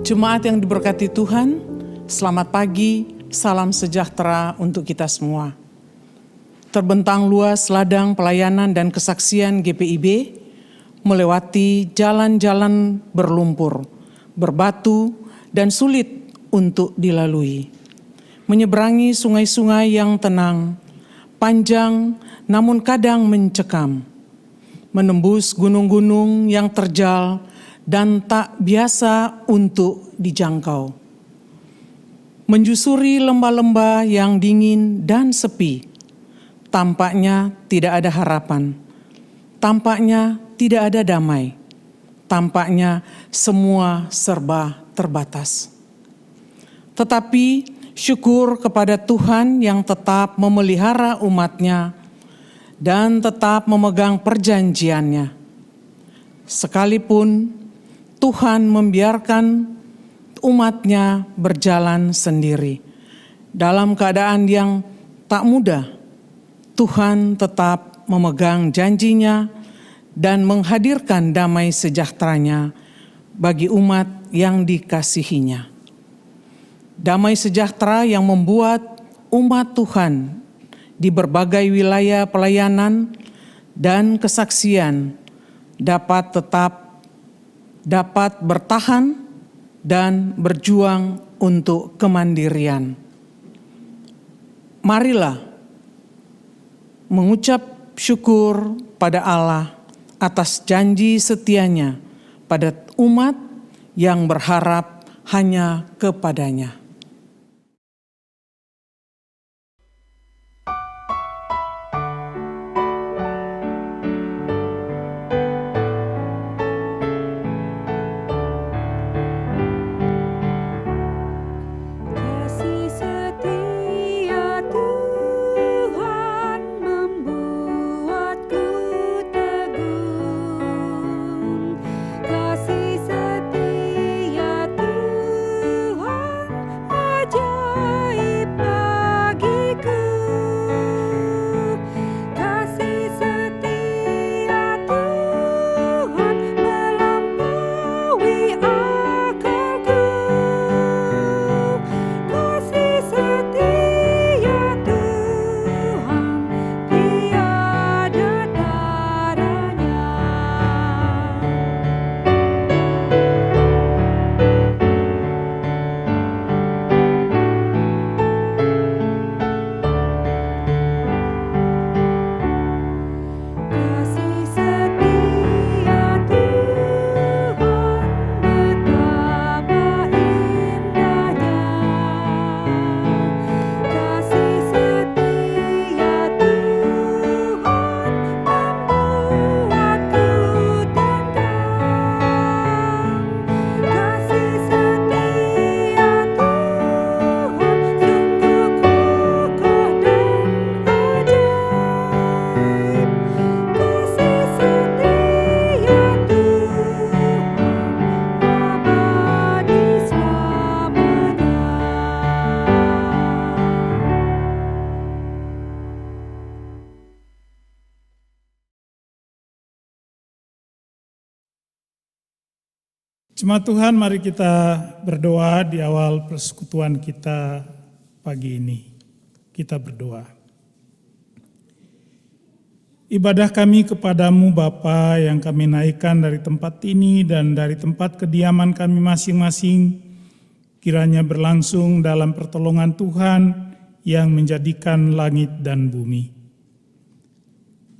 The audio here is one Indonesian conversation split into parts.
Jemaat yang diberkati Tuhan, selamat pagi, salam sejahtera untuk kita semua. Terbentang luas ladang pelayanan dan kesaksian GPIB melewati jalan-jalan berlumpur, berbatu, dan sulit untuk dilalui. Menyeberangi sungai-sungai yang tenang, panjang namun kadang mencekam. Menembus gunung-gunung yang terjal dan tak biasa untuk dijangkau. Menjusuri lembah-lembah yang dingin dan sepi. Tampaknya tidak ada harapan. Tampaknya tidak ada damai. Tampaknya semua serba terbatas. Tetapi syukur kepada Tuhan yang tetap memelihara umat-Nya dan tetap memegang perjanjiannya. Sekalipun Tuhan membiarkan umat-Nya berjalan sendiri dalam keadaan yang tak mudah, Tuhan tetap memegang janji-Nya dan menghadirkan damai sejahtera-Nya bagi umat yang dikasihi-Nya. Damai sejahtera yang membuat umat Tuhan di berbagai wilayah pelayanan dan kesaksian dapat bertahan dan berjuang untuk kemandirian. Marilah mengucap syukur pada Allah atas janji setia-Nya pada umat yang berharap hanya kepada-Nya. Jemaat Tuhan, mari kita berdoa di awal persekutuan kita pagi ini. Kita berdoa. Ibadah kami kepadamu Bapa yang kami naikkan dari tempat ini dan dari tempat kediaman kami masing-masing, kiranya berlangsung dalam pertolongan Tuhan yang menjadikan langit dan bumi.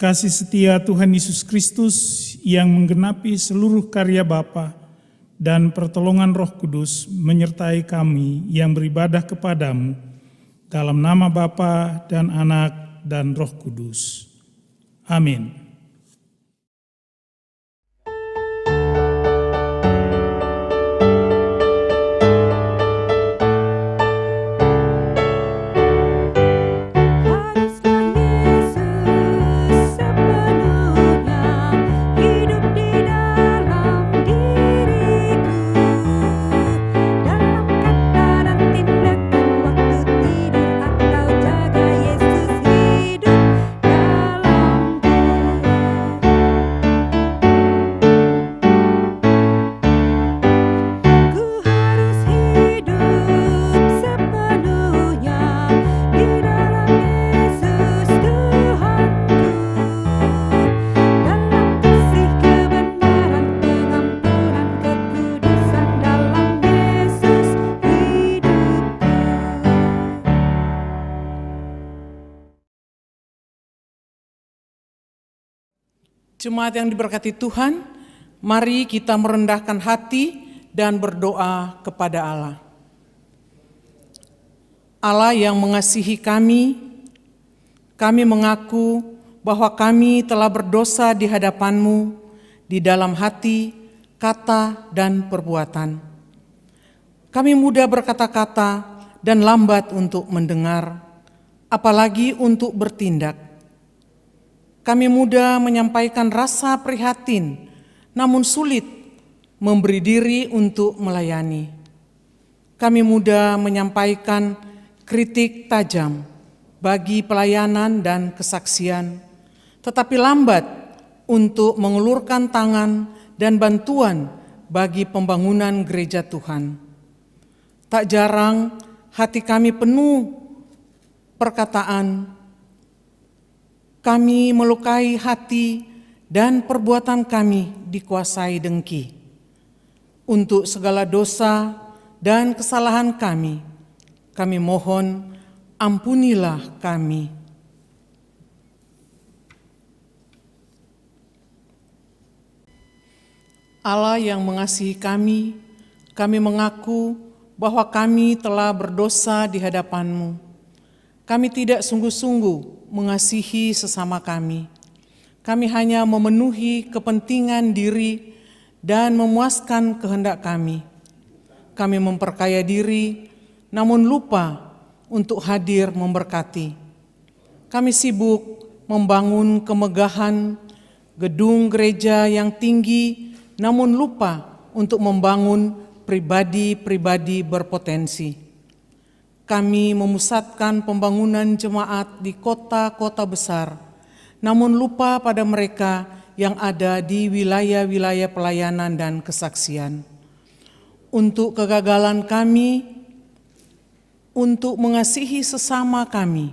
Kasih setia Tuhan Yesus Kristus yang menggenapi seluruh karya Bapa dan pertolongan Roh Kudus menyertai kami yang beribadah kepadamu dalam nama Bapa dan Anak dan Roh Kudus. Amin. Dalam Jemaat yang diberkati Tuhan, mari kita merendahkan hati dan berdoa kepada Allah. Allah yang mengasihi kami mengaku bahwa kami telah berdosa di hadapan-Mu di dalam hati, kata, dan perbuatan. Kami mudah berkata-kata dan lambat untuk mendengar, apalagi untuk bertindak. Kami mudah menyampaikan rasa prihatin, namun sulit memberi diri untuk melayani. Kami mudah menyampaikan kritik tajam bagi pelayanan dan kesaksian, tetapi lambat untuk mengulurkan tangan dan bantuan bagi pembangunan gereja Tuhan. Tak jarang hati kami penuh perkataan, kami melukai hati dan perbuatan kami dikuasai dengki. Untuk segala dosa dan kesalahan kami mohon ampunilah kami. Allah yang mengasihi kami mengaku bahwa kami telah berdosa di hadapan-Mu. Kami tidak sungguh-sungguh mengasihi sesama kami. Kami hanya memenuhi kepentingan diri dan memuaskan kehendak kami. Kami memperkaya diri, namun lupa untuk hadir memberkati. Kami sibuk membangun kemegahan gedung gereja yang tinggi, namun lupa untuk membangun pribadi-pribadi berpotensi. Kami memusatkan pembangunan jemaat di kota-kota besar, namun lupa pada mereka yang ada di wilayah-wilayah pelayanan dan kesaksian. Untuk kegagalan kami, untuk mengasihi sesama kami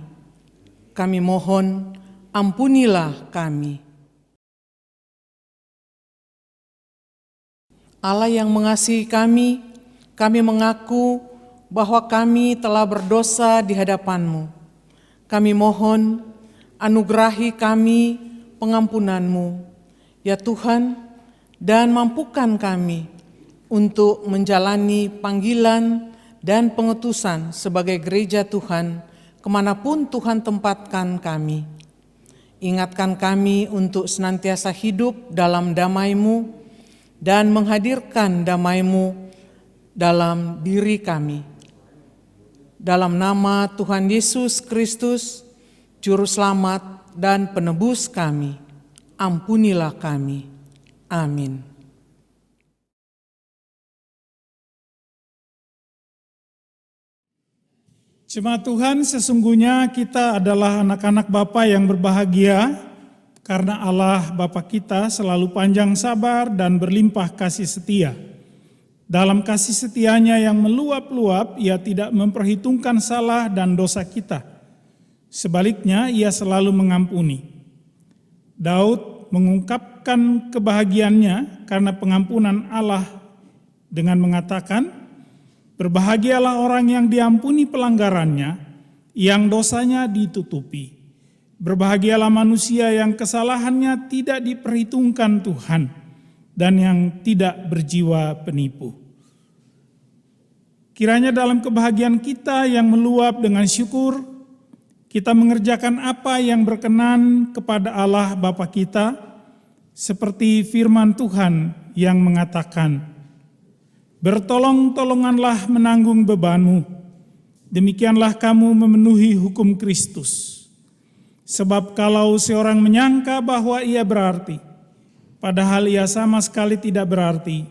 mohon ampunilah kami. Allah yang mengasihi kami mengaku bahwa kami telah berdosa di hadapan-Mu. Kami mohon anugerahi kami pengampunan-Mu, ya Tuhan, dan mampukan kami untuk menjalani panggilan dan pengutusan sebagai gereja Tuhan kemanapun Tuhan tempatkan kami. Ingatkan kami untuk senantiasa hidup dalam damai-Mu dan menghadirkan damai-Mu dalam diri kami. Dalam nama Tuhan Yesus Kristus, Juru Selamat dan Penebus kami, ampunilah kami. Amin. Jemaat Tuhan, sesungguhnya kita adalah anak-anak Bapa yang berbahagia, karena Allah Bapa kita selalu panjang sabar dan berlimpah kasih setia. Dalam kasih setianya yang meluap-luap, Ia tidak memperhitungkan salah dan dosa kita. Sebaliknya, Ia selalu mengampuni. Daud mengungkapkan kebahagiaannya karena pengampunan Allah dengan mengatakan, "Berbahagialah orang yang diampuni pelanggarannya, yang dosanya ditutupi. Berbahagialah manusia yang kesalahannya tidak diperhitungkan Tuhan, dan yang tidak berjiwa penipu." Kiranya dalam kebahagiaan kita yang meluap dengan syukur, kita mengerjakan apa yang berkenan kepada Allah Bapa kita, seperti firman Tuhan yang mengatakan, "Bertolong-tolonganlah menanggung bebanmu, demikianlah kamu memenuhi hukum Kristus. Sebab kalau seorang menyangka bahwa ia berarti, padahal ia sama sekali tidak berarti,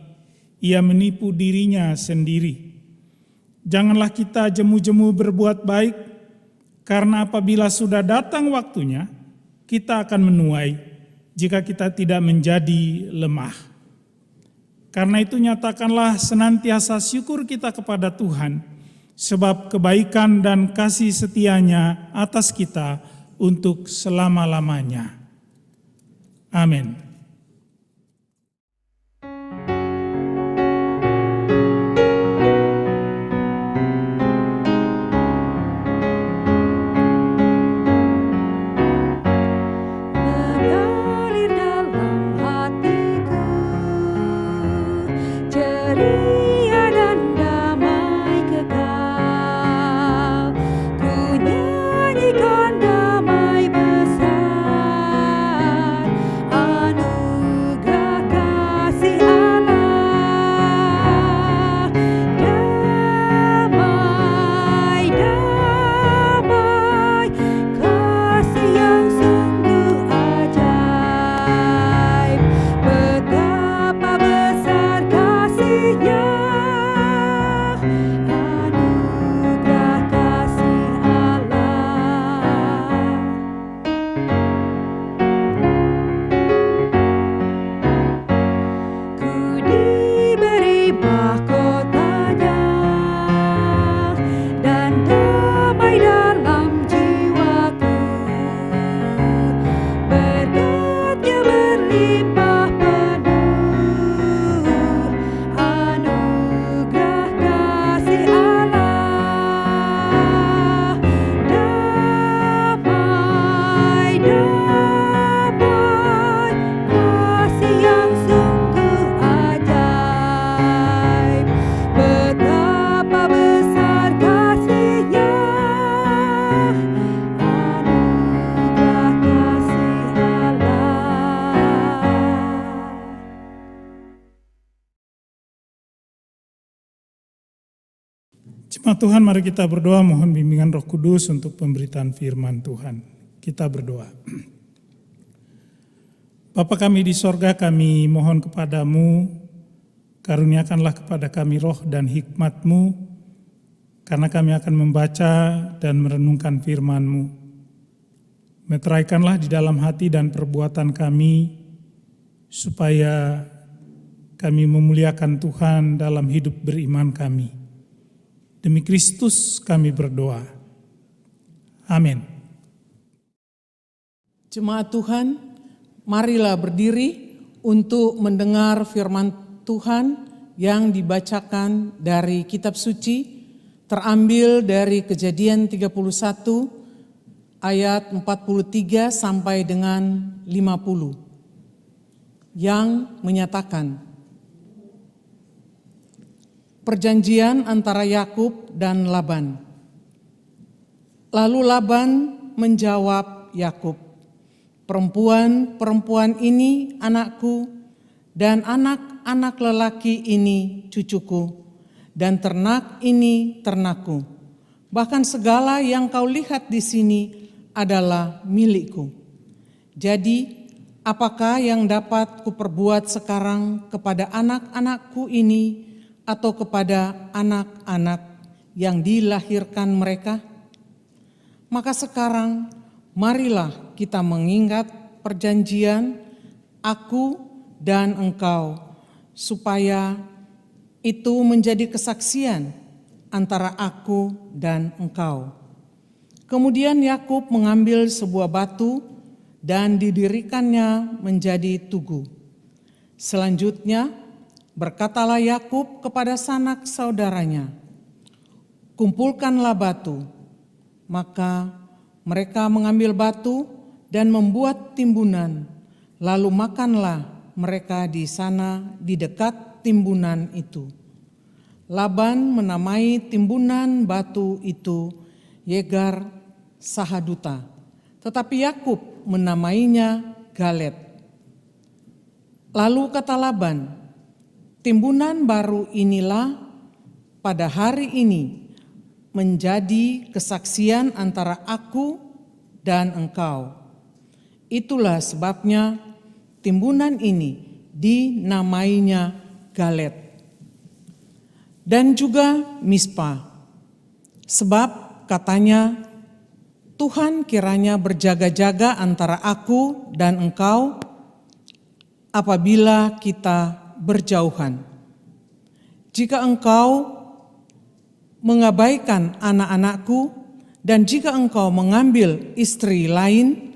ia menipu dirinya sendiri. Janganlah kita jemu-jemu berbuat baik, karena apabila sudah datang waktunya, kita akan menuai jika kita tidak menjadi lemah. Karena itu nyatakanlah senantiasa syukur kita kepada Tuhan, sebab kebaikan dan kasih setianya atas kita untuk selama-lamanya. Amin. Mengalir dalam Jemaat Tuhan, mari kita berdoa mohon bimbingan Roh Kudus untuk pemberitaan firman Tuhan. Kita berdoa. Bapa kami di sorga, kami mohon kepadamu, karuniakanlah kepada kami roh dan hikmat-Mu, karena kami akan membaca dan merenungkan firman-Mu. Meteraikanlah di dalam hati dan perbuatan kami, supaya kami memuliakan Tuhan dalam hidup beriman kami. Demi Kristus kami berdoa. Amin. Jemaat Tuhan, marilah berdiri untuk mendengar firman Tuhan yang dibacakan dari kitab suci, terambil dari Kejadian 31 ayat 43 sampai dengan 50, yang menyatakan, perjanjian antara Yakub dan Laban. Lalu Laban menjawab Yakub, perempuan-perempuan ini anakku, dan anak-anak lelaki ini cucuku, dan ternak ini ternakku. Bahkan segala yang kau lihat di sini adalah milikku. Jadi, apakah yang dapat kuperbuat sekarang kepada anak-anakku ini, atau kepada anak-anak yang dilahirkan mereka? Maka sekarang marilah kita mengingat perjanjian aku dan engkau, supaya itu menjadi kesaksian antara aku dan engkau. Kemudian Yakub mengambil sebuah batu dan didirikannya menjadi tugu. Selanjutnya berkatalah Yakub kepada sanak saudaranya, kumpulkanlah batu. Maka mereka mengambil batu dan membuat timbunan, lalu makanlah mereka di sana di dekat timbunan itu. Laban menamai timbunan batu itu Yegar Sahaduta, tetapi Yakub menamainya Galet. Lalu kata Laban, timbunan baru inilah pada hari ini menjadi kesaksian antara aku dan engkau. Itulah sebabnya timbunan ini dinamainya Galet. Dan juga Mispa, sebab katanya, Tuhan kiranya berjaga-jaga antara aku dan engkau apabila kita berjauhan. Jika engkau mengabaikan anak-anakku, dan jika engkau mengambil istri lain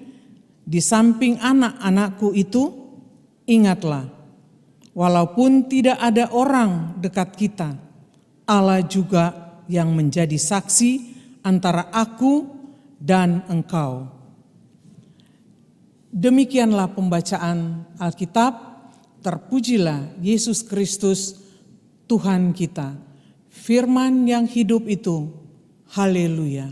di samping anak-anakku itu, ingatlah, walaupun tidak ada orang dekat kita, Allah juga yang menjadi saksi antara aku dan engkau. Demikianlah pembacaan Alkitab. Terpujilah Yesus Kristus, Tuhan kita. Firman yang hidup itu, haleluya.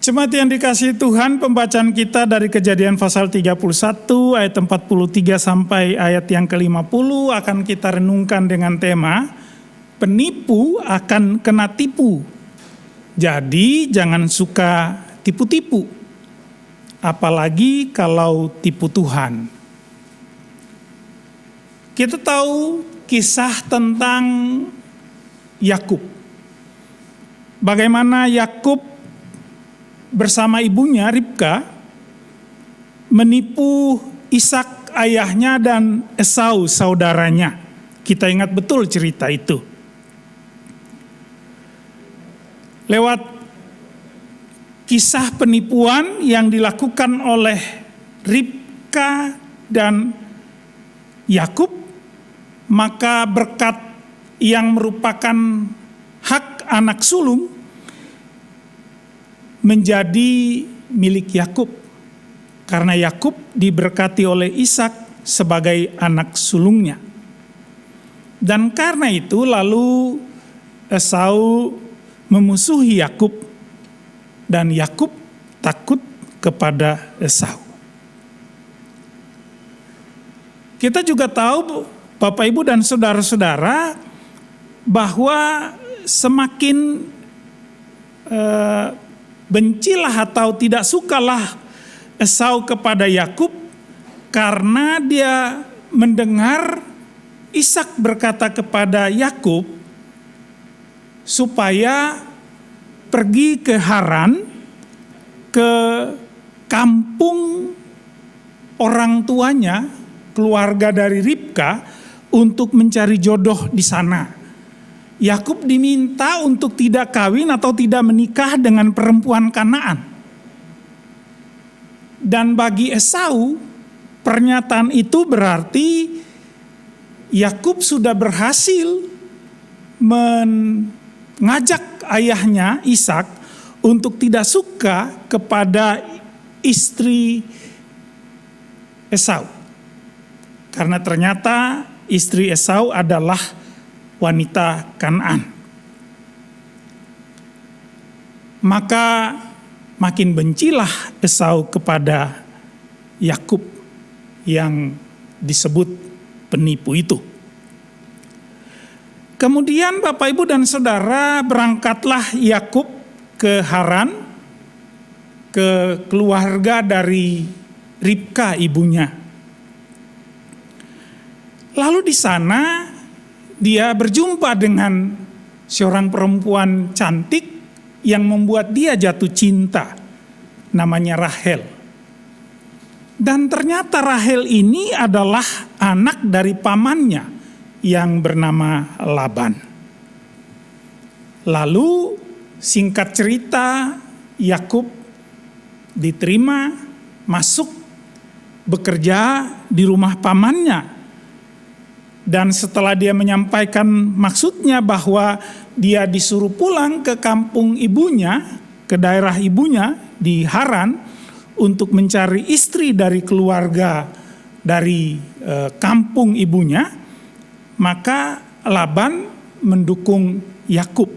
Jemaat yang dikasihi Tuhan, pembacaan kita dari Kejadian pasal 31 ayat 43 sampai ayat yang ke-50 akan kita renungkan dengan tema penipu akan kena tipu. Jadi jangan suka tipu-tipu, apalagi kalau tipu Tuhan. Kita tahu kisah tentang Yakub. Bagaimana Yakub bersama ibunya Ribka menipu Ishak ayahnya dan Esau saudaranya. Kita ingat betul cerita itu. Lewat kisah penipuan yang dilakukan oleh Ribka dan Yakub, maka berkat yang merupakan hak anak sulung menjadi milik Yakub, karena Yakub diberkati oleh Ishak sebagai anak sulungnya. Dan karena itu lalu Esau memusuhi Yakub, dan Yakub takut kepada Esau. Kita juga tahu, Bapak Ibu dan saudara-saudara, bahwa semakin bencilah atau tidak sukalah Esau kepada Yakub karena dia mendengar Ishak berkata kepada Yakub supaya pergi ke Haran, ke kampung orang tuanya, keluarga dari Ribka, untuk mencari jodoh di sana. Yakub diminta untuk tidak kawin atau tidak menikah dengan perempuan Kanaan. Dan bagi Esau, pernyataan itu berarti Yakub sudah berhasil mengajak ayahnya Ishak untuk tidak suka kepada istri Esau. Karena ternyata istri Esau adalah wanita Kanaan. Maka makin bencilah Esau kepada Yakub yang disebut penipu itu. Kemudian Bapak Ibu dan Saudara, berangkatlah Yakub ke Haran, ke keluarga dari Ribka ibunya. Lalu di sana dia berjumpa dengan seorang perempuan cantik yang membuat dia jatuh cinta, namanya Rahel. Dan ternyata Rahel ini adalah anak dari pamannya yang bernama Laban. Lalu singkat cerita, Yakub diterima masuk bekerja di rumah pamannya. Dan setelah dia menyampaikan maksudnya bahwa dia disuruh pulang ke kampung ibunya, ke daerah ibunya di Haran, untuk mencari istri dari keluarga dari kampung ibunya, maka Laban mendukung Yakub.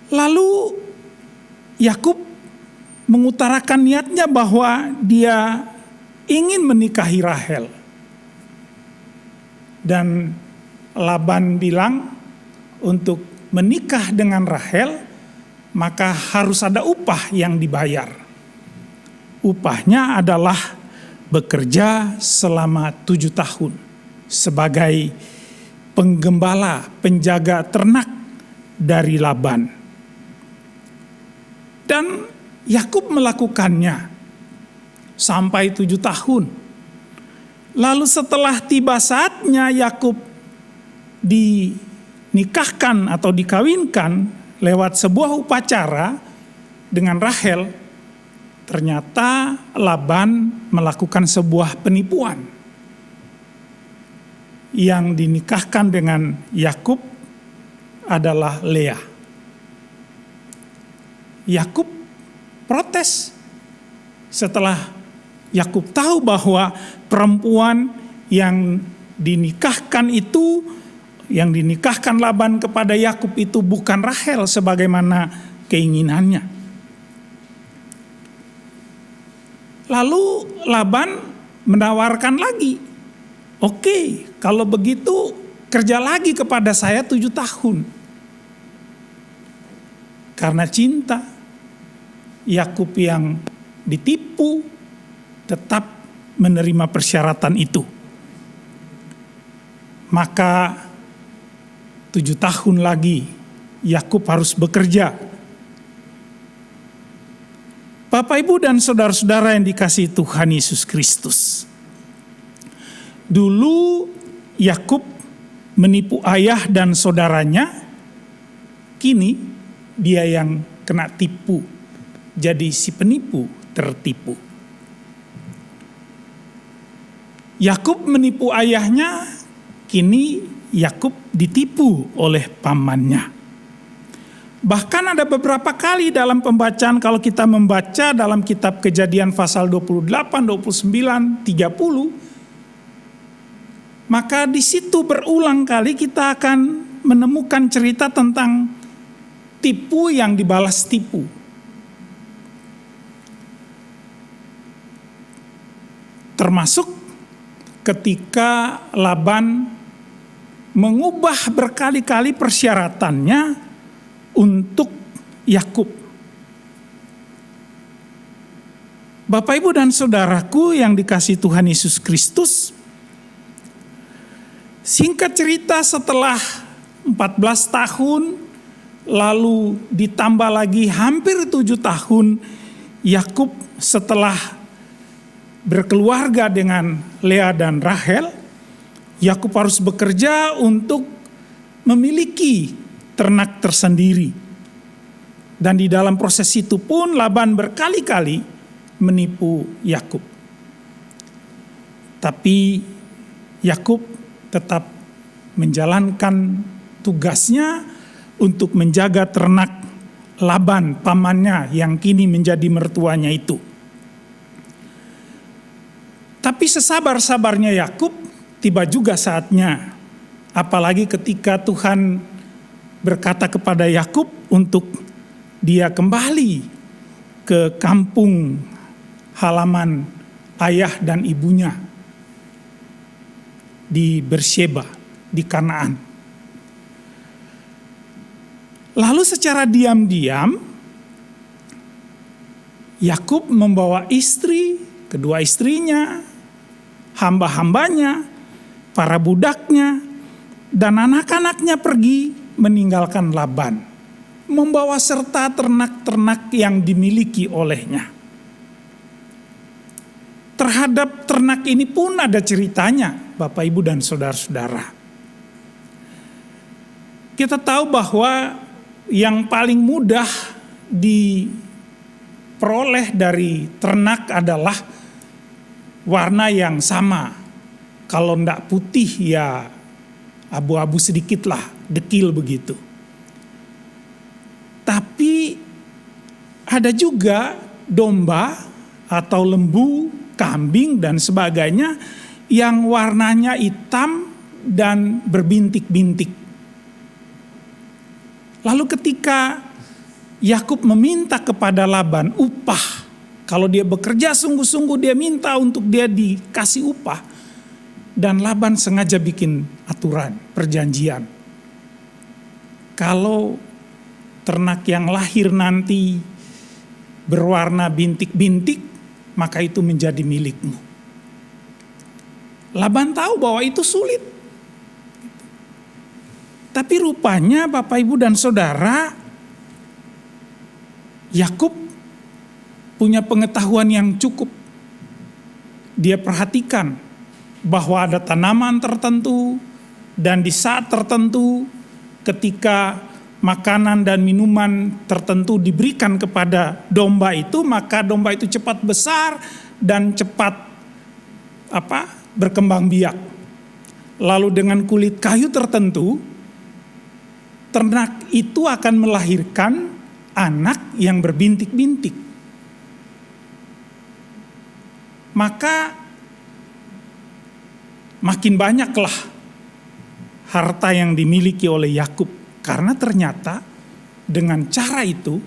Lalu Yakub mengutarakan niatnya bahwa dia ingin menikahi Rahel. Dan Laban bilang untuk menikah dengan Rahel maka harus ada upah yang dibayar. Upahnya adalah bekerja selama 7 tahun sebagai penggembala, penjaga ternak dari Laban. Dan Yakub melakukannya sampai 7 tahun. Lalu setelah tiba saatnya Yakub dinikahkan atau dikawinkan lewat sebuah upacara dengan Rahel, ternyata Laban melakukan sebuah penipuan. Yang dinikahkan dengan Yakub adalah Lea. Yakub protes setelah Yakub tahu bahwa perempuan yang dinikahkan itu, yang dinikahkan Laban kepada Yakub itu bukan Rahel sebagaimana keinginannya. Lalu Laban menawarkan lagi, oke, kalau begitu kerja lagi kepada saya 7 tahun. Karena cinta, Yakub yang ditipu tetap menerima persyaratan itu. Maka 7 tahun lagi Yakub harus bekerja. Bapak, Ibu, dan saudara-saudara yang dikasihi Tuhan Yesus Kristus. Dulu Yakub menipu ayah dan saudaranya, kini dia yang kena tipu. Jadi si penipu tertipu. Yakub menipu ayahnya, kini Yakub ditipu oleh pamannya. Bahkan ada beberapa kali dalam pembacaan, kalau kita membaca dalam kitab Kejadian pasal 28, 29, 30, maka di situ berulang kali kita akan menemukan cerita tentang tipu yang dibalas tipu. Termasuk ketika Laban mengubah berkali-kali persyaratannya untuk Yakub. Bapak, Ibu, dan saudaraku yang dikasihi Tuhan Yesus Kristus, singkat cerita setelah 14 tahun, lalu ditambah lagi hampir 7 tahun, Yakub setelah berkeluarga dengan Lea dan Rahel, Yakub harus bekerja untuk memiliki ternak tersendiri. Dan di dalam proses itu pun Laban berkali-kali menipu Yakub. Tapi Yakub tetap menjalankan tugasnya untuk menjaga ternak Laban, pamannya yang kini menjadi mertuanya itu. Tapi sesabar-sabarnya Yakub, tiba juga saatnya, apalagi ketika Tuhan berkata kepada Yakub untuk dia kembali ke kampung halaman ayah dan ibunya di Beersheba, di Kanaan. Lalu secara diam-diam Yakub membawa istri, kedua istrinya, hamba-hambanya, para budaknya, dan anak-anaknya pergi meninggalkan Laban, membawa serta ternak-ternak yang dimiliki olehnya. Terhadap ternak ini pun ada ceritanya, Bapak, Ibu, dan saudara-saudara. Kita tahu bahwa yang paling mudah diperoleh dari ternak adalah warna yang sama. Kalau enggak putih ya abu-abu sedikit lah, dekil begitu. Tapi ada juga domba atau lembu, kambing dan sebagainya yang warnanya hitam dan berbintik-bintik. Lalu ketika Yakub meminta kepada Laban upah, kalau dia bekerja sungguh-sungguh dia minta untuk dia dikasih upah. Dan Laban sengaja bikin aturan, perjanjian. Kalau ternak yang lahir nanti berwarna bintik-bintik, maka itu menjadi milikmu. Laban tahu bahwa itu sulit. Tapi rupanya Bapak, Ibu, dan saudara, Yakub punya pengetahuan yang cukup. Dia perhatikan bahwa ada tanaman tertentu dan di saat tertentu ketika makanan dan minuman tertentu diberikan kepada domba itu, maka domba itu cepat besar dan cepat berkembang biak. Lalu dengan kulit kayu tertentu, ternak itu akan melahirkan anak yang berbintik-bintik. Maka makin banyaklah harta yang dimiliki oleh Yakub, karena ternyata dengan cara itu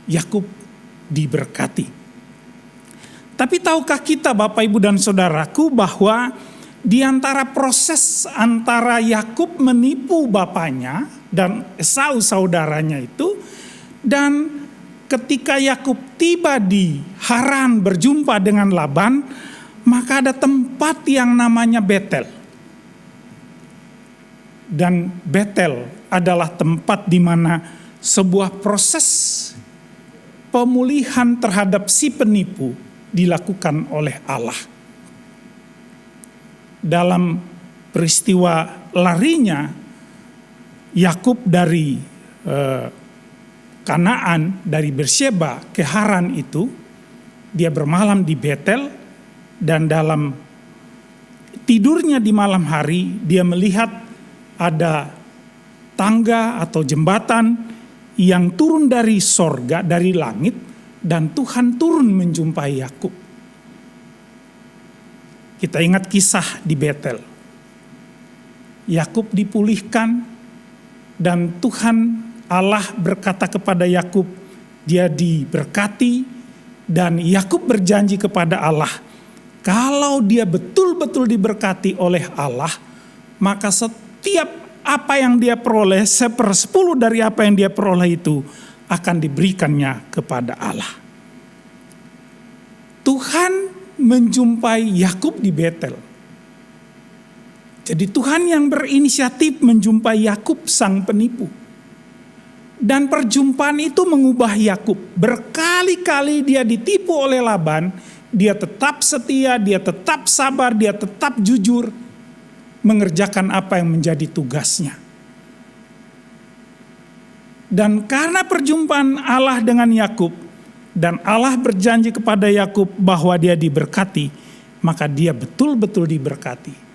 Yakub diberkati. Tapi tahukah kita, Bapak, Ibu, dan saudaraku, bahwa di antara proses antara Yakub menipu bapaknya dan Esau saudaranya itu, dan ketika Yakub tiba di Haran berjumpa dengan Laban, maka ada tempat yang namanya Betel. Dan Betel adalah tempat di mana sebuah proses pemulihan terhadap si penipu dilakukan oleh Allah. Dalam peristiwa larinya Yakub dari Kanaan, dari Beersheba ke Haran itu, dia bermalam di Betel. Dan dalam tidurnya di malam hari, dia melihat ada tangga atau jembatan yang turun dari sorga, dari langit, dan Tuhan turun menjumpai Yakub. Kita ingat kisah di Betel. Yakub dipulihkan dan Tuhan Allah berkata kepada Yakub, dia diberkati, dan Yakub berjanji kepada Allah, kalau dia betul-betul diberkati oleh Allah, maka setiap apa yang dia peroleh, 1/10 dari apa yang dia peroleh itu akan diberikannya kepada Allah. Tuhan menjumpai Yakub di Betel. Jadi Tuhan yang berinisiatif menjumpai Yakub sang penipu. Dan perjumpaan itu mengubah Yakub. Berkali-kali dia ditipu oleh Laban, dia tetap setia, dia tetap sabar, dia tetap jujur mengerjakan apa yang menjadi tugasnya. Dan karena perjumpaan Allah dengan Yakub, dan Allah berjanji kepada Yakub bahwa dia diberkati, maka dia betul-betul diberkati.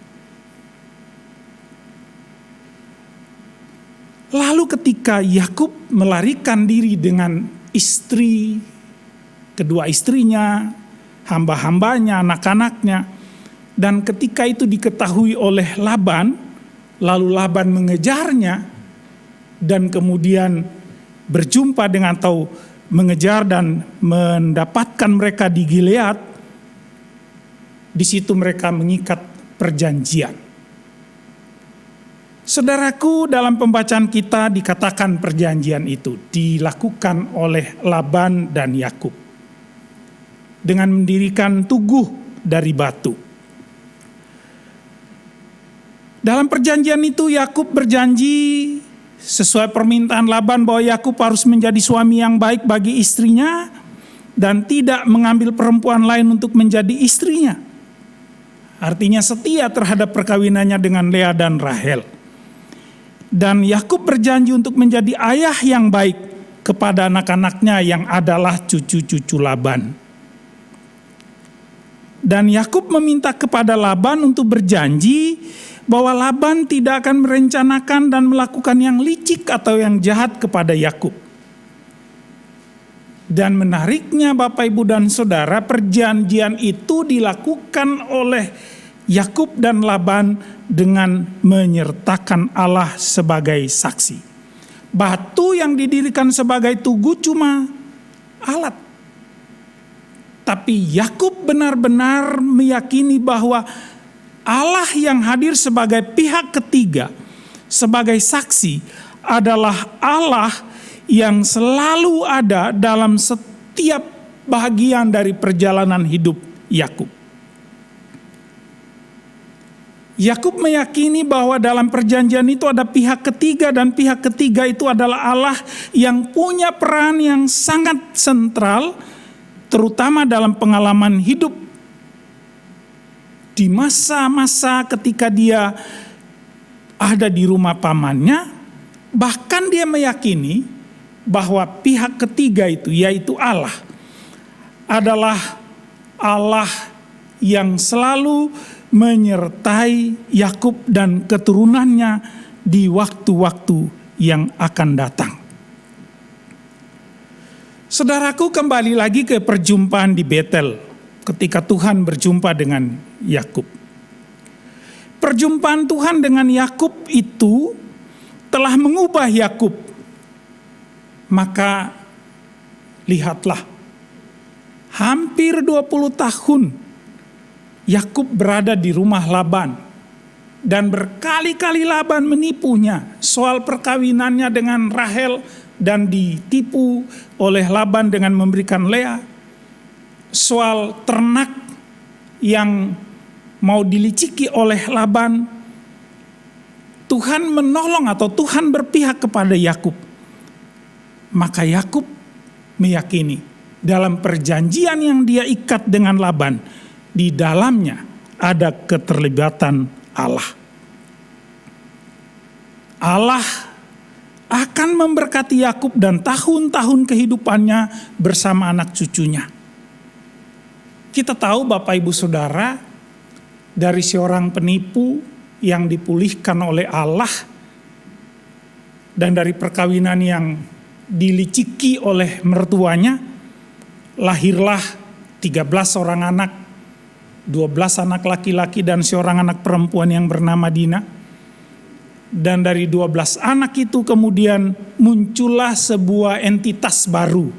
Lalu ketika Yakub melarikan diri dengan istri, kedua istrinya, hamba-hambanya, anak-anaknya, dan ketika itu diketahui oleh Laban, lalu Laban mengejarnya, dan kemudian berjumpa dengan atau mengejar dan mendapatkan mereka di Gilead. Di situ mereka mengikat perjanjian. Saudaraku, dalam pembacaan kita dikatakan perjanjian itu dilakukan oleh Laban dan Yakub dengan mendirikan tugu dari batu. Dalam perjanjian itu Yakub berjanji sesuai permintaan Laban bahwa Yakub harus menjadi suami yang baik bagi istrinya dan tidak mengambil perempuan lain untuk menjadi istrinya. Artinya setia terhadap perkawinannya dengan Lea dan Rahel. Dan Yakub berjanji untuk menjadi ayah yang baik kepada anak-anaknya yang adalah cucu-cucu Laban. Dan Yakub meminta kepada Laban untuk berjanji bahwa Laban tidak akan merencanakan dan melakukan yang licik atau yang jahat kepada Yakub. Dan menariknya Bapak Ibu dan Saudara, perjanjian itu dilakukan oleh Yakub dan Laban dengan menyertakan Allah sebagai saksi. Batu yang didirikan sebagai tugu cuma alat. Tapi Yakub benar-benar meyakini bahwa Allah yang hadir sebagai pihak ketiga, sebagai saksi, adalah Allah yang selalu ada dalam setiap bagian dari perjalanan hidup Yakub. Yakub meyakini bahwa dalam perjanjian itu ada pihak ketiga, dan pihak ketiga itu adalah Allah yang punya peran yang sangat sentral, terutama dalam pengalaman hidup di masa-masa ketika dia ada di rumah pamannya. Bahkan dia meyakini bahwa pihak ketiga itu, yaitu Allah, adalah Allah yang selalu menyertai Yakub dan keturunannya di waktu-waktu yang akan datang. Saudaraku, kembali lagi ke perjumpaan di Betel ketika Tuhan berjumpa dengan Yakub. Perjumpaan Tuhan dengan Yakub itu telah mengubah Yakub. Maka lihatlah, hampir 20 tahun Yakub berada di rumah Laban, dan berkali-kali Laban menipunya soal perkawinannya dengan Rahel, dan ditipu oleh Laban dengan memberikan Lea. Soal ternak yang mau diliciki oleh Laban, Tuhan menolong atau Tuhan berpihak kepada Yakub. Maka Yakub meyakini dalam perjanjian yang dia ikat dengan Laban, di dalamnya ada keterlibatan Allah. Allah akan memberkati Yakub dan tahun-tahun kehidupannya bersama anak cucunya. Kita tahu Bapak Ibu Saudara, dari seorang penipu yang dipulihkan oleh Allah, dan dari perkawinan yang diliciki oleh mertuanya, lahirlah 13 orang anak, 12 anak laki-laki dan seorang anak perempuan yang bernama Dina. Dan dari 12 anak itu kemudian muncullah sebuah entitas baru.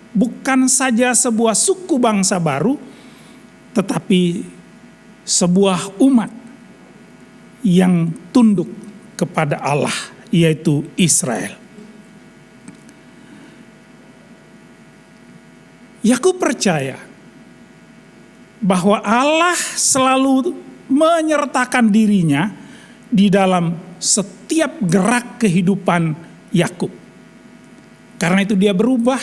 Bukan saja sebuah suku bangsa baru, tetapi sebuah umat yang tunduk kepada Allah, yaitu Israel. Yakub percaya bahwa Allah selalu menyertakan dirinya di dalam setiap gerak kehidupan Yakub. Karena itu dia berubah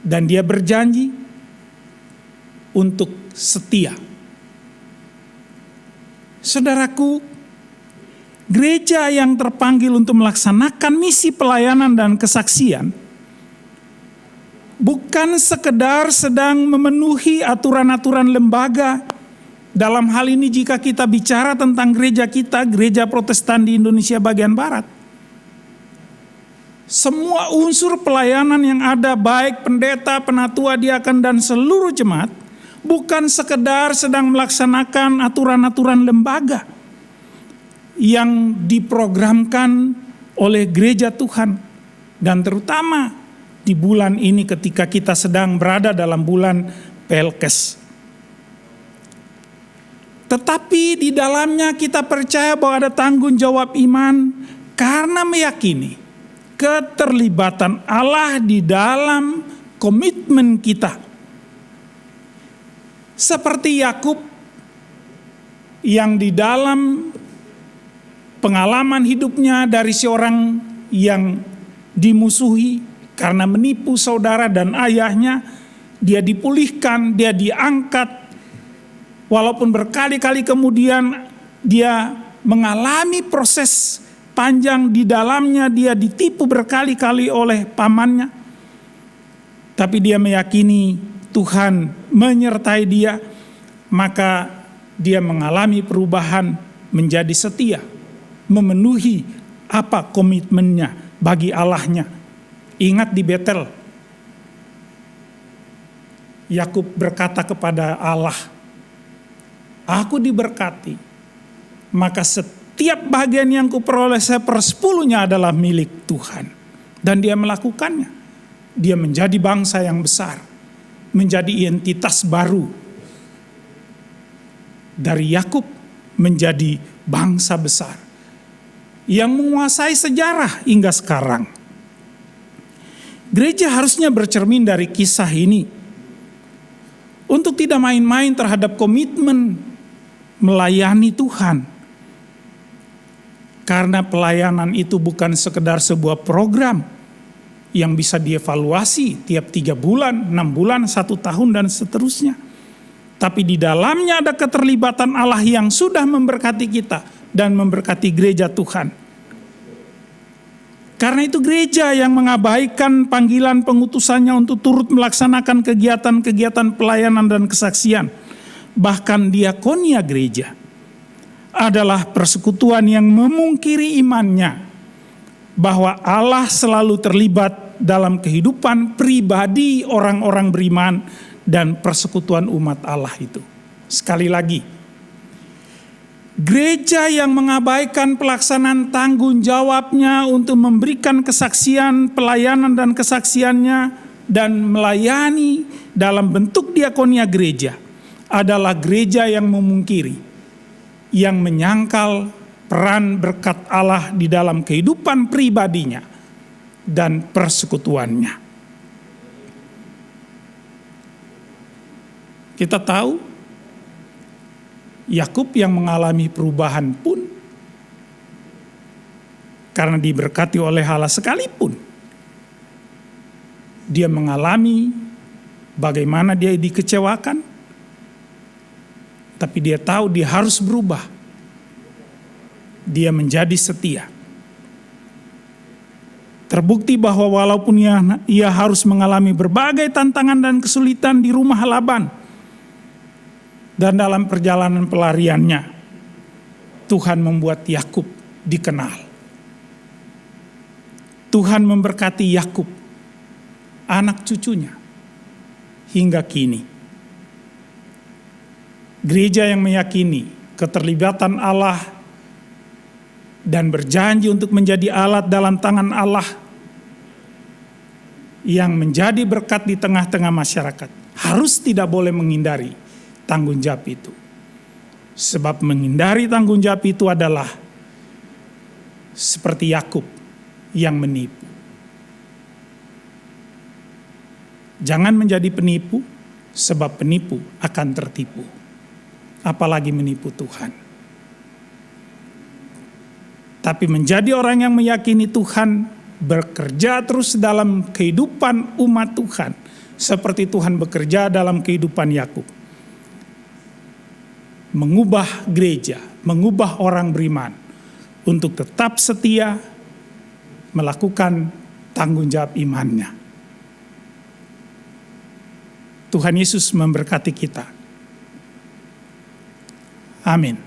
dan dia berjanji untuk setia. Saudaraku, gereja yang terpanggil untuk melaksanakan misi pelayanan dan kesaksian bukan sekedar sedang memenuhi aturan-aturan lembaga. Dalam hal ini jika kita bicara tentang gereja kita, gereja Protestan di Indonesia bagian Barat, semua unsur pelayanan yang ada, baik pendeta, penatua, diaken, dan seluruh jemaat, bukan sekedar sedang melaksanakan aturan-aturan lembaga yang diprogramkan oleh gereja Tuhan. Dan terutama di bulan ini ketika kita sedang berada dalam bulan Pelkes. Tetapi di dalamnya kita percaya bahwa ada tanggung jawab iman karena meyakini keterlibatan Allah di dalam komitmen kita. Seperti Yakub yang di dalam pengalaman hidupnya dari seorang yang dimusuhi karena menipu saudara dan ayahnya, dia dipulihkan, dia diangkat. Walaupun berkali-kali kemudian dia mengalami proses panjang di dalamnya, dia ditipu berkali-kali oleh pamannya. Tapi dia meyakini Tuhan menyertai dia, maka dia mengalami perubahan menjadi setia, memenuhi apa komitmennya bagi Allahnya. Ingat di Betel, Yakub berkata kepada Allah, "Aku diberkati, maka setiap bagian yang kuperoleh 1/10 adalah milik Tuhan." Dan dia melakukannya. Dia menjadi bangsa yang besar, menjadi identitas baru. Dari Yakub menjadi bangsa besar yang menguasai sejarah hingga sekarang. Gereja harusnya bercermin dari kisah ini untuk tidak main-main terhadap komitmen melayani Tuhan. Karena pelayanan itu bukan sekedar sebuah program yang bisa dievaluasi tiap 3 bulan, 6 bulan, 1 tahun dan seterusnya. Tapi di dalamnya ada keterlibatan Allah yang sudah memberkati kita dan memberkati gereja Tuhan. Karena itu gereja yang mengabaikan panggilan pengutusannya untuk turut melaksanakan kegiatan-kegiatan pelayanan dan kesaksian, bahkan diakonia gereja, adalah persekutuan yang memungkiri imannya bahwa Allah selalu terlibat dalam kehidupan pribadi orang-orang beriman dan persekutuan umat Allah itu. Sekali lagi, gereja yang mengabaikan pelaksanaan tanggung jawabnya untuk memberikan kesaksian, pelayanan dan kesaksiannya dan melayani dalam bentuk diakonia gereja adalah gereja yang memungkiri, yang menyangkal peran berkat Allah di dalam kehidupan pribadinya dan persekutuannya. Kita tahu Yakub yang mengalami perubahan pun karena diberkati oleh Allah sekalipun, dia mengalami bagaimana dia dikecewakan, tapi dia tahu dia harus berubah. Dia menjadi setia. Terbukti bahwa walaupun ia harus mengalami berbagai tantangan dan kesulitan di rumah Laban dan dalam perjalanan pelariannya, Tuhan membuat Yakub dikenal. Tuhan memberkati Yakub, anak cucunya, hingga kini. Gereja yang meyakini keterlibatan Allah dan berjanji untuk menjadi alat dalam tangan Allah yang menjadi berkat di tengah-tengah masyarakat harus tidak boleh menghindari tanggung jawab itu. Sebab menghindari tanggung jawab itu adalah seperti Yakub yang menipu. Jangan menjadi penipu, sebab penipu akan tertipu. Apalagi menipu Tuhan. Tapi menjadi orang yang meyakini Tuhan bekerja terus dalam kehidupan umat Tuhan. Seperti Tuhan bekerja dalam kehidupan Yakub. Mengubah gereja, mengubah orang beriman. Untuk tetap setia melakukan tanggung jawab imannya. Tuhan Yesus memberkati kita. Amin.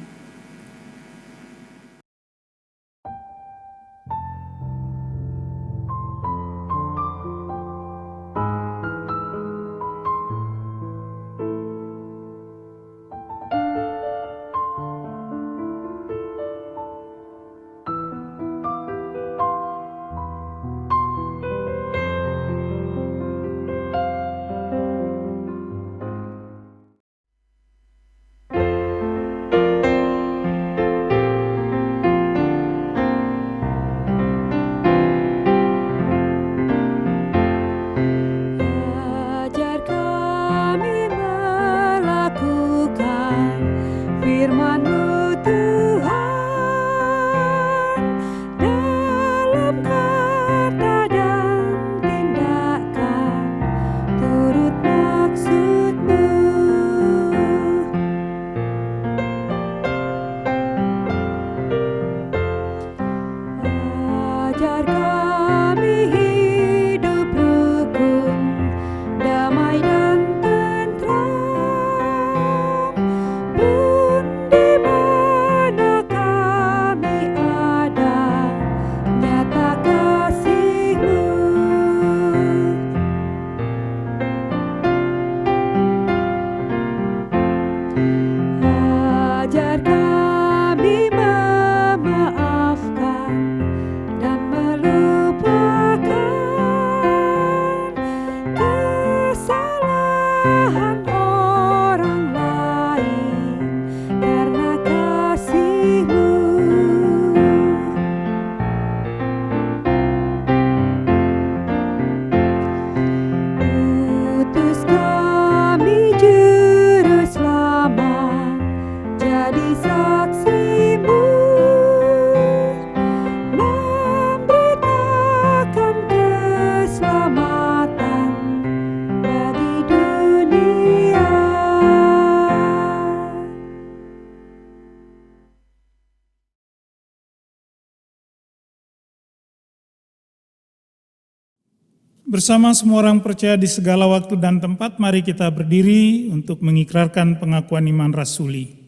Bersama semua orang percaya di segala waktu dan tempat, mari kita berdiri untuk mengikrarkan pengakuan iman rasuli.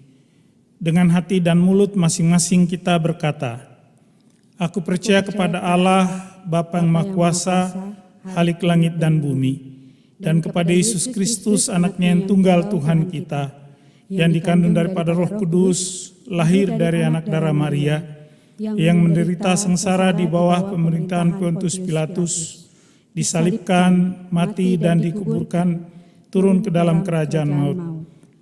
Dengan hati dan mulut masing-masing kita berkata, Aku percaya kepada Allah, Bapa yang Maha Kuasa, Khalik langit dan bumi, dan kepada Yesus Kristus, anaknya yang tunggal Tuhan kita, yang dikandung daripada Roh Kudus, lahir dari anak darah Maria, yang menderita sengsara di bawah pemerintahan Pontius Pilatus, disalibkan, mati dan dikuburkan, turun ke dalam kerajaan maut.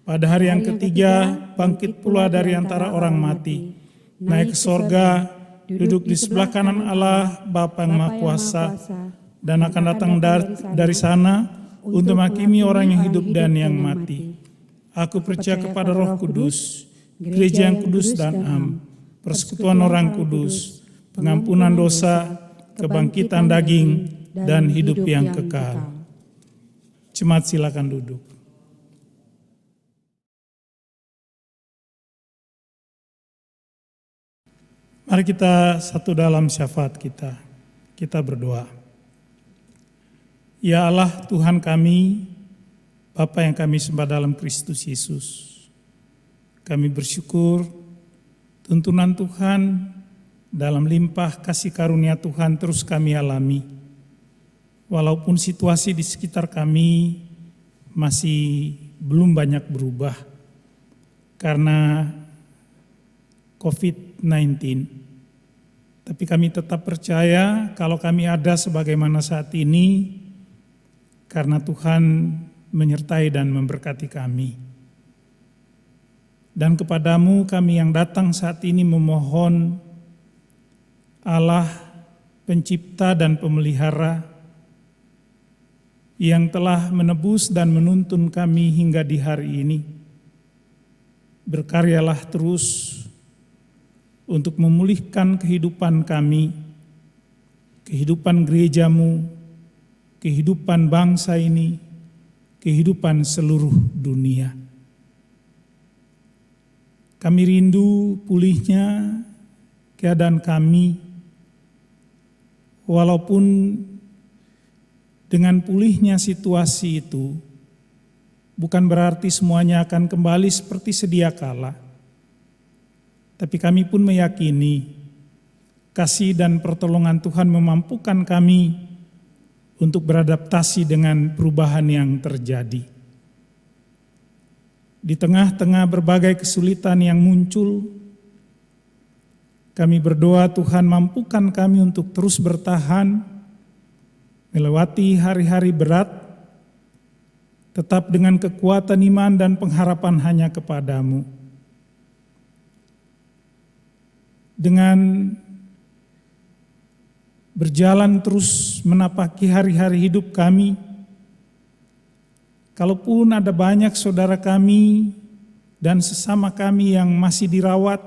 Pada hari yang ketiga, bangkit pula dari antara orang mati, naik ke sorga, duduk di sebelah kanan Allah, Bapa yang Maha Kuasa, dan akan datang dari sana untuk menghakimi orang yang hidup dan yang mati. Aku percaya kepada Roh Kudus, gereja yang kudus dan am, persekutuan orang kudus, pengampunan dosa, kebangkitan daging, dan hidup yang kekal. Jemaat silakan duduk. Mari kita satu dalam syafaat kita. Kita berdoa. Ya Allah Tuhan kami, Bapa yang kami sembah dalam Kristus Yesus, kami bersyukur tuntunan Tuhan dalam limpah kasih karunia Tuhan terus kami alami. Walaupun situasi di sekitar kami masih belum banyak berubah karena COVID-19. Tapi kami tetap percaya kalau kami ada sebagaimana saat ini karena Tuhan menyertai dan memberkati kami. Dan kepadamu kami yang datang saat ini memohon Allah pencipta dan pemelihara yang telah menebus dan menuntun kami hingga di hari ini. Berkaryalah terus untuk memulihkan kehidupan kami, kehidupan gerejamu, kehidupan bangsa ini, kehidupan seluruh dunia. Kami rindu pulihnya keadaan kami, walaupun dengan pulihnya situasi itu, bukan berarti semuanya akan kembali seperti sedia kala. Tapi kami pun meyakini kasih dan pertolongan Tuhan memampukan kami untuk beradaptasi dengan perubahan yang terjadi. Di tengah-tengah berbagai kesulitan yang muncul, kami berdoa Tuhan mampukan kami untuk terus bertahan, melewati hari-hari berat, tetap dengan kekuatan iman dan pengharapan hanya kepadamu. Dengan berjalan terus menapaki hari-hari hidup kami, kalaupun ada banyak saudara kami dan sesama kami yang masih dirawat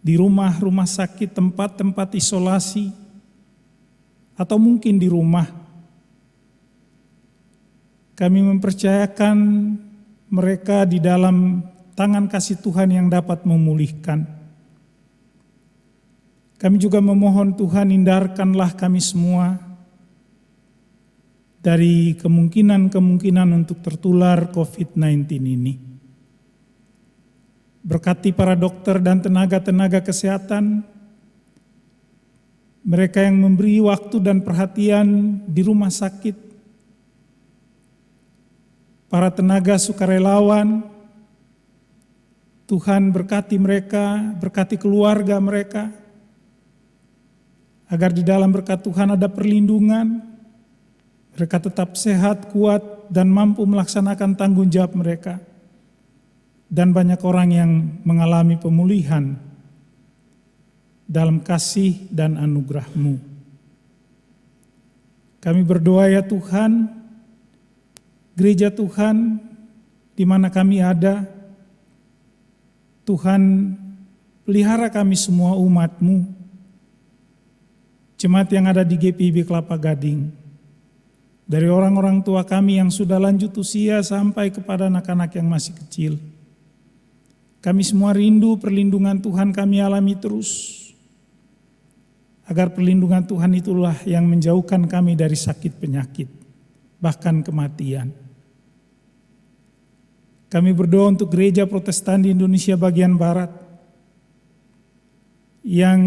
di rumah-rumah sakit, tempat-tempat isolasi, atau mungkin di rumah, kami mempercayakan mereka di dalam tangan kasih Tuhan yang dapat memulihkan. Kami juga memohon Tuhan hindarkanlah kami semua dari kemungkinan-kemungkinan untuk tertular COVID-19 ini. Berkati para dokter dan tenaga-tenaga kesehatan, mereka yang memberi waktu dan perhatian di rumah sakit, para tenaga sukarelawan, Tuhan berkati mereka, berkati keluarga mereka, agar di dalam berkat Tuhan ada perlindungan, mereka tetap sehat, kuat, dan mampu melaksanakan tanggung jawab mereka. Dan banyak orang yang mengalami pemulihan dalam kasih dan anugerah-Mu. Kami berdoa ya Tuhan, gereja Tuhan di mana kami ada, Tuhan pelihara kami semua umat-Mu, jemaat yang ada di GPIB Kelapa Gading, dari orang-orang tua kami yang sudah lanjut usia sampai kepada anak-anak yang masih kecil. Kami semua rindu perlindungan Tuhan kami alami terus, agar perlindungan Tuhan itulah yang menjauhkan kami dari sakit penyakit, bahkan kematian. Kami berdoa untuk gereja Protestan di Indonesia bagian Barat, yang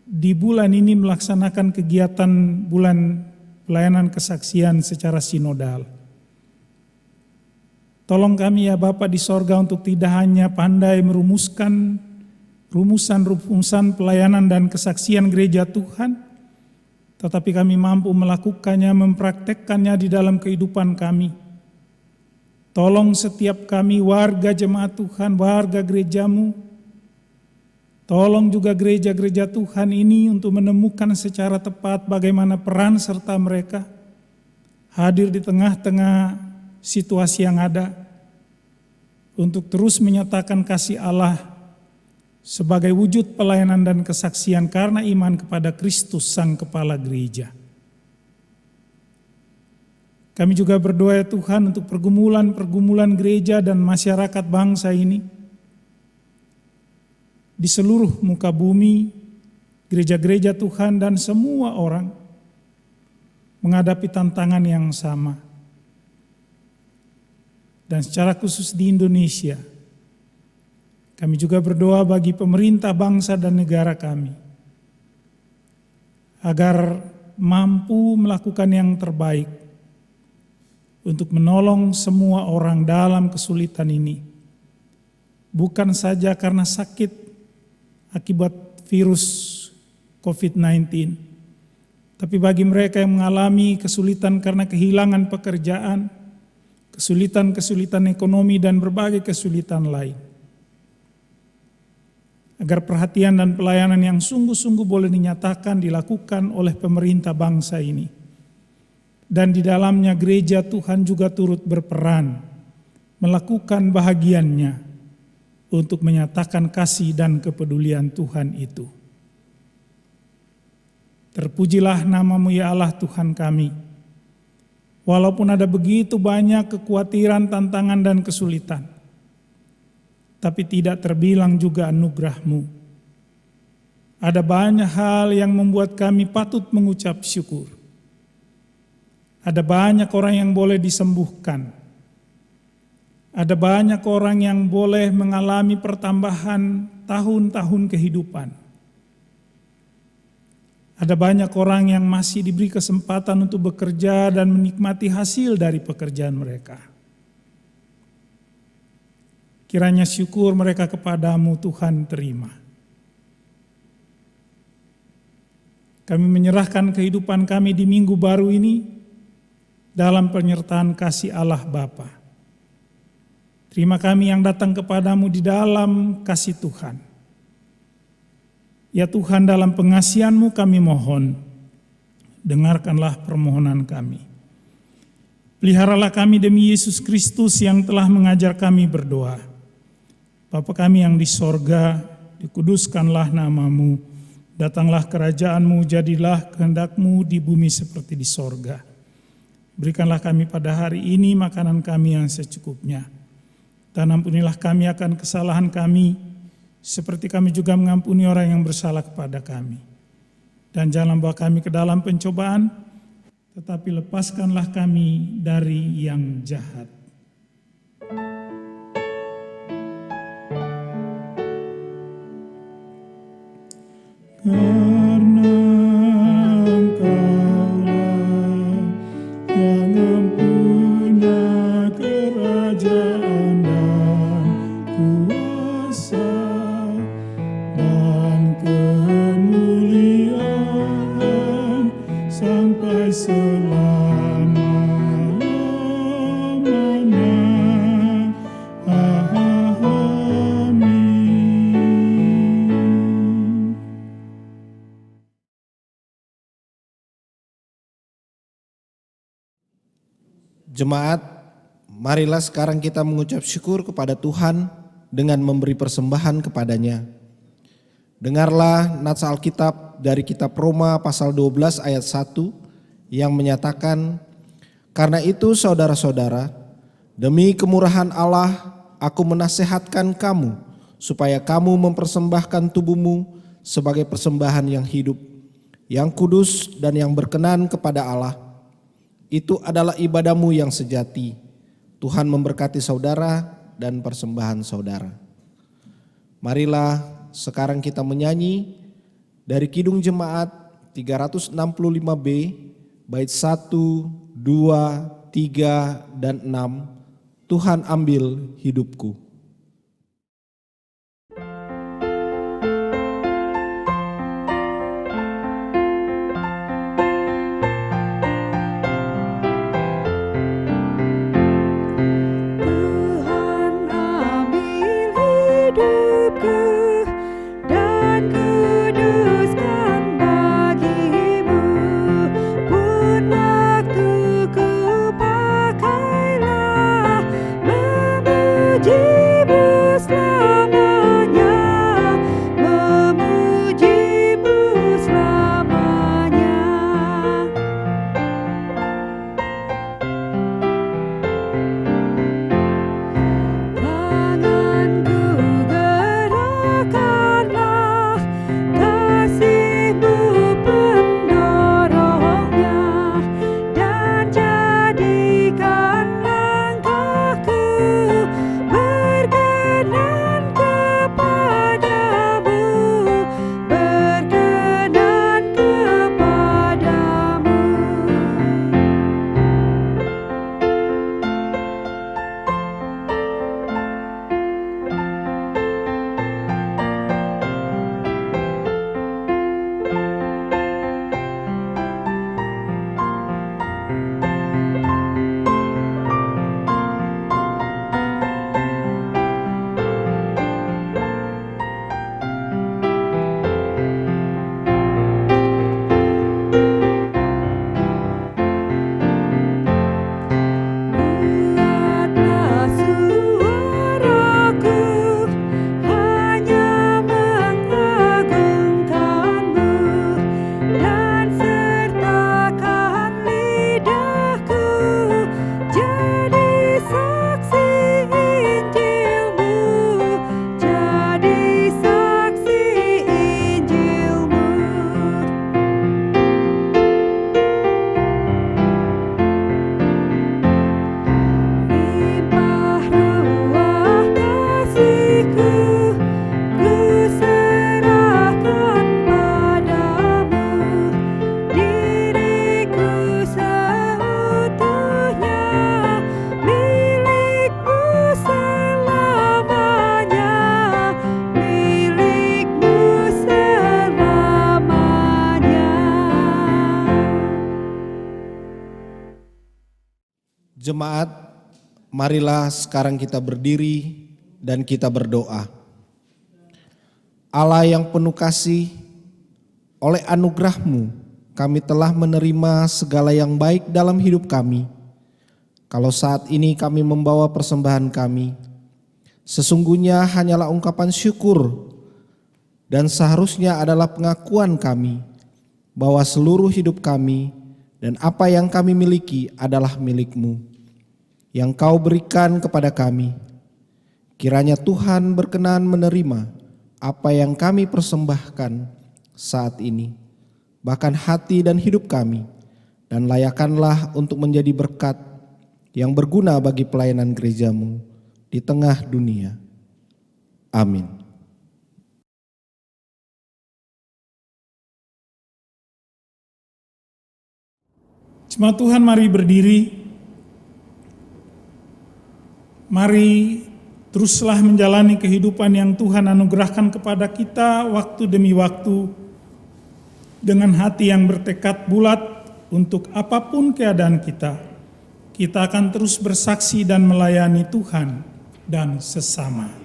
di bulan ini melaksanakan kegiatan bulan pelayanan kesaksian secara sinodal. Tolong kami ya Bapa di sorga untuk tidak hanya pandai merumuskan rumusan-rumusan pelayanan dan kesaksian gereja Tuhan, tetapi kami mampu melakukannya, mempraktekkannya di dalam kehidupan kami. Tolong setiap kami warga jemaat Tuhan, warga gereja-Mu, tolong juga gereja-gereja Tuhan ini untuk menemukan secara tepat bagaimana peran serta mereka hadir di tengah-tengah situasi yang ada untuk terus menyatakan kasih Allah sebagai wujud pelayanan dan kesaksian karena iman kepada Kristus Sang Kepala Gereja. Kami juga berdoa ya Tuhan untuk pergumulan-pergumulan gereja dan masyarakat bangsa ini di seluruh muka bumi, gereja-gereja Tuhan dan semua orang menghadapi tantangan yang sama. Dan secara khusus di Indonesia, kami juga berdoa bagi pemerintah bangsa dan negara kami, agar mampu melakukan yang terbaik untuk menolong semua orang dalam kesulitan ini. Bukan saja karena sakit akibat virus COVID-19, tapi bagi mereka yang mengalami kesulitan karena kehilangan pekerjaan, kesulitan-kesulitan ekonomi dan berbagai kesulitan lain. Agar perhatian dan pelayanan yang sungguh-sungguh boleh dinyatakan dilakukan oleh pemerintah bangsa ini. Dan di dalamnya gereja Tuhan juga turut berperan, melakukan bahagiannya untuk menyatakan kasih dan kepedulian Tuhan itu. Terpujilah nama-Mu ya Allah Tuhan kami. Walaupun ada begitu banyak kekhawatiran, tantangan dan kesulitan, tapi tidak terbilang juga anugerah-Mu. Ada banyak hal yang membuat kami patut mengucap syukur. Ada banyak orang yang boleh disembuhkan. Ada banyak orang yang boleh mengalami pertambahan tahun-tahun kehidupan. Ada banyak orang yang masih diberi kesempatan untuk bekerja dan menikmati hasil dari pekerjaan mereka. Kiranya syukur mereka kepadamu Tuhan terima. Kami menyerahkan kehidupan kami di minggu baru ini dalam penyertaan kasih Allah Bapa. Terima kami yang datang kepadamu di dalam kasih Tuhan. Ya Tuhan, dalam pengasihan-Mu kami mohon, dengarkanlah permohonan kami. Peliharalah kami demi Yesus Kristus yang telah mengajar kami berdoa. Bapa kami yang di sorga, dikuduskanlah nama-Mu, datanglah kerajaan-Mu, jadilah kehendak-Mu di bumi seperti di sorga. Berikanlah kami pada hari ini makanan kami yang secukupnya. Dan ampunilah kami akan kesalahan kami, seperti kami juga mengampuni orang yang bersalah kepada kami. Dan jangan bawa kami ke dalam pencobaan, tetapi lepaskanlah kami dari yang jahat. Karena Engkaulah yang mempunyai kerajaan dan kuasa dan kemuliaan sampai selama-lamanya. Amin. Jemaat, marilah sekarang kita mengucap syukur kepada Tuhan dengan memberi persembahan kepadanya. Dengarlah nats Alkitab dari kitab Roma pasal 12 ayat 1 yang menyatakan, "Karena itu saudara-saudara, demi kemurahan Allah aku menasehatkan kamu supaya kamu mempersembahkan tubuhmu sebagai persembahan yang hidup, yang kudus dan yang berkenan kepada Allah. Itu adalah ibadahmu yang sejati. Tuhan memberkati saudara dan persembahan saudara." Marilah sekarang kita menyanyi dari Kidung Jemaat 365B, bait 1, 2, 3, dan 6, Tuhan ambil hidupku. Memuji Jemaat, marilah sekarang kita berdiri dan kita berdoa. Allah yang penuh kasih, oleh anugerah-Mu kami telah menerima segala yang baik dalam hidup kami. Kalau saat ini kami membawa persembahan kami, sesungguhnya hanyalah ungkapan syukur dan seharusnya adalah pengakuan kami bahwa seluruh hidup kami dan apa yang kami miliki adalah milik-Mu yang Kau berikan kepada kami. Kiranya Tuhan berkenan menerima apa yang kami persembahkan saat ini, bahkan hati dan hidup kami, dan layakanlah untuk menjadi berkat yang berguna bagi pelayanan gereja-Mu di tengah dunia. Amin. Jemaat Tuhan, mari berdiri. Mari teruslah menjalani kehidupan yang Tuhan anugerahkan kepada kita waktu demi waktu dengan hati yang bertekad bulat untuk apapun keadaan kita. Kita akan terus bersaksi dan melayani Tuhan dan sesama.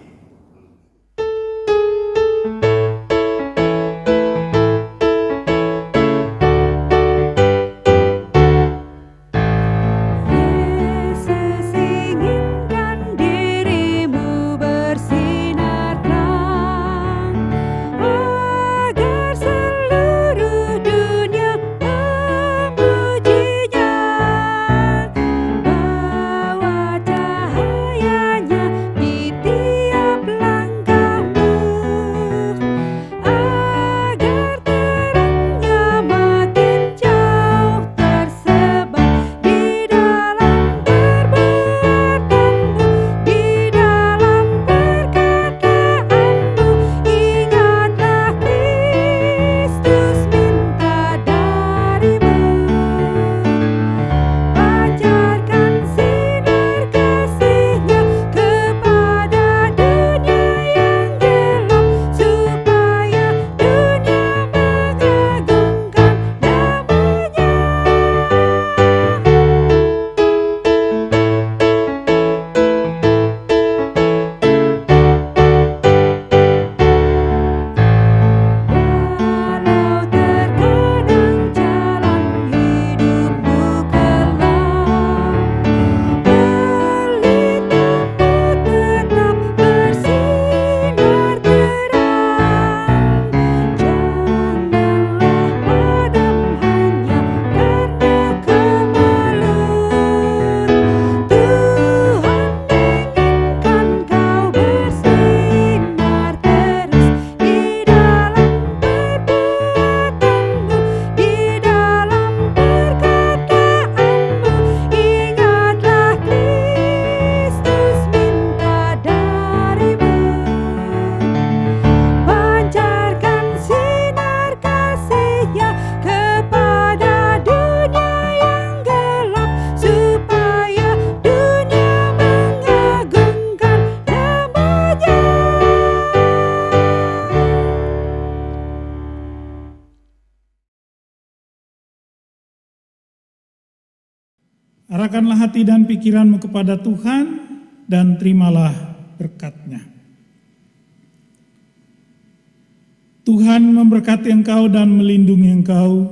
Arahkanlah hati dan pikiranmu kepada Tuhan dan terimalah berkat-Nya. Tuhan memberkati engkau dan melindungi engkau.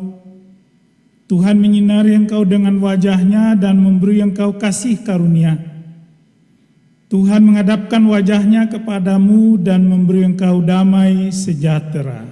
Tuhan menyinari engkau dengan wajah-Nya dan memberi engkau kasih karunia. Tuhan menghadapkan wajah-Nya kepadamu dan memberi engkau damai sejahtera.